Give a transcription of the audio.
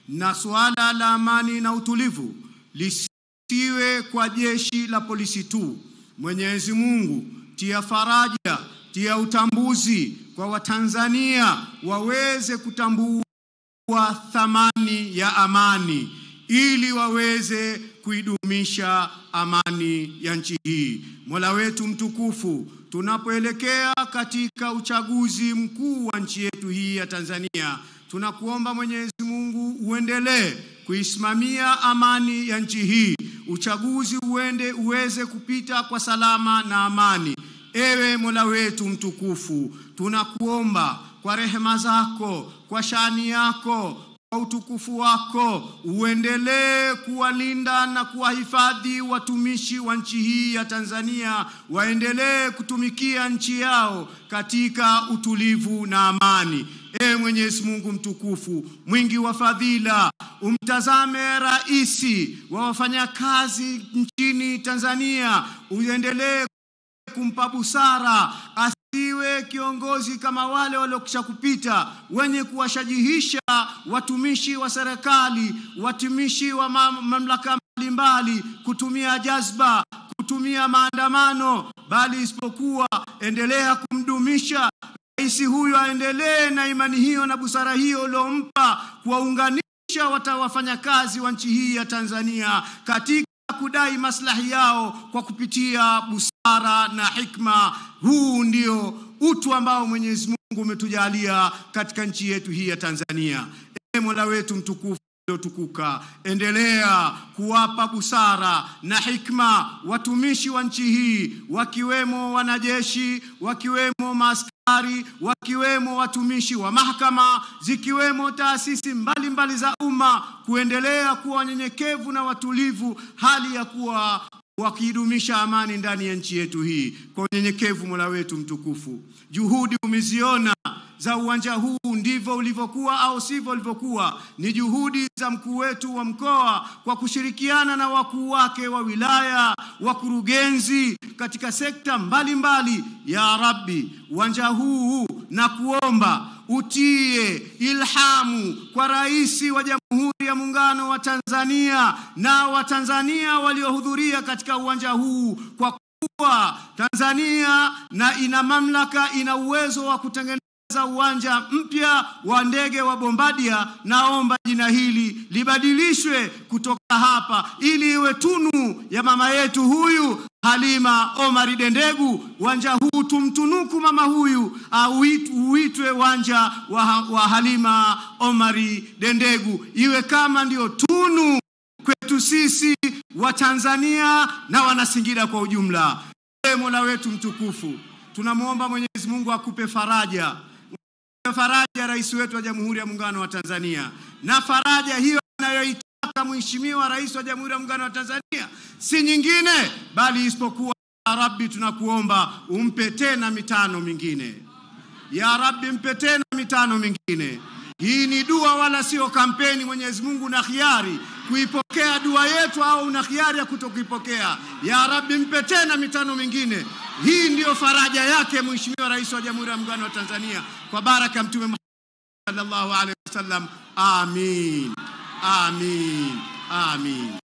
na suala la amani na utulivu lisiwe kwa jeshi la polisi tu. Mwenyezi Mungu tia faraja, tia utambuzi kwa Watanzania waweze kutambua thamani ya amani ili waweze kuidumisha amani ya nchi hii. Mola wetu mtukufu, tunapoelekea katika uchaguzi mkuu wa nchi yetu hii ya Tanzania, tunakuomba Mwenyezi Mungu uendelee kuisimamia amani ya nchi hii. Uchaguzi uweze kupita kwa salama na amani. Ewe Mola wetu mtukufu, tunakuomba kwa rehema zako, kwa shani yako, kwa utukufu wako, uendelee kuwalinda na kuwahifadhi watumishi wa nchi hii ya Tanzania, waendelee kutumikia nchi yao katika utulivu na amani. Ewe Mwenyezi Mungu mtukufu, mwingi wa fadhila, umtazame raisi wa wafanyakazi nchini Tanzania, uendelee kumpa busara, asiwe kiongozi kama wale waliokwisha kupita wenye kuwashajihisha watumishi wa serikali, watumishi wa mamlaka mbalimbali kutumia jazba, kutumia maandamano, bali isipokuwa endelea kumdumisha rais huyu, aendelee na imani hiyo na busara hiyo uliompa kuwaunganisha wafanyakazi wa nchi hii ya Tanzania katika kudai maslahi yao kwa kupitia busara na hikma. Huu ndio utu ambao Mwenyezi Mungu umetujalia katika nchi yetu hii ya Tanzania. Mola wetu mtukufu uliotukuka, endelea kuwapa busara na hikma watumishi wa nchi hii, wakiwemo wanajeshi, wakiwemo maaskari, wakiwemo watumishi wa mahakama, zikiwemo taasisi mbalimbali za umma, kuendelea kuwa wanyenyekevu na watulivu, hali ya kuwa wakidumisha amani ndani ya nchi yetu hii. Kwa unyenyekevu Mola wetu mtukufu, juhudi umeziona za uwanja huu, ndivyo ulivyokuwa au sivyo ulivyokuwa, ni juhudi za mkuu wetu wa mkoa kwa kushirikiana na wakuu wake wa wilaya, wakurugenzi katika sekta mbalimbali. Ya Rabbi, uwanja huu na kuomba utie ilhamu kwa Rais wa Jamhuri ya Muungano wa Tanzania na Watanzania waliohudhuria katika uwanja huu, kwa kuwa Tanzania na ina mamlaka, ina uwezo wa kutengeneza uwanja mpya wa ndege wa Bombardier. Naomba jina hili libadilishwe kutoka hapa ili iwe tunu ya mama yetu huyu Halima Omari Dendegu. Uwanja huu tumtunuku mama huyu, uitwe uwanja wa Halima Omari Dendegu, iwe kama ndio tunu kwetu sisi wa Tanzania na Wanasingida kwa ujumla. Mola wetu mtukufu, tunamuomba Mwenyezi Mungu akupe faraja rais wetu wa Jamhuri ya Muungano wa Tanzania, na faraja hiyo anayoitaka Mheshimiwa Rais wa Jamhuri ya Muungano wa Tanzania si nyingine bali isipokuwa, ya Rabbi, tunakuomba umpe tena mitano mingine. Ya Rabbi, mpe tena mitano mingine. Hii ni dua wala sio kampeni. Mwenyezi Mungu na khiari kuipokea dua yetu au na khiari ya kutokuipokea. Ya Rabbi, mpe tena mitano mingine. Hii ndio faraja yake Mheshimiwa Rais wa Jamhuri ya Muungano wa Tanzania, kwa baraka Mtume Muhammad sallallahu alaihi wasallam. Amin, amin, amin.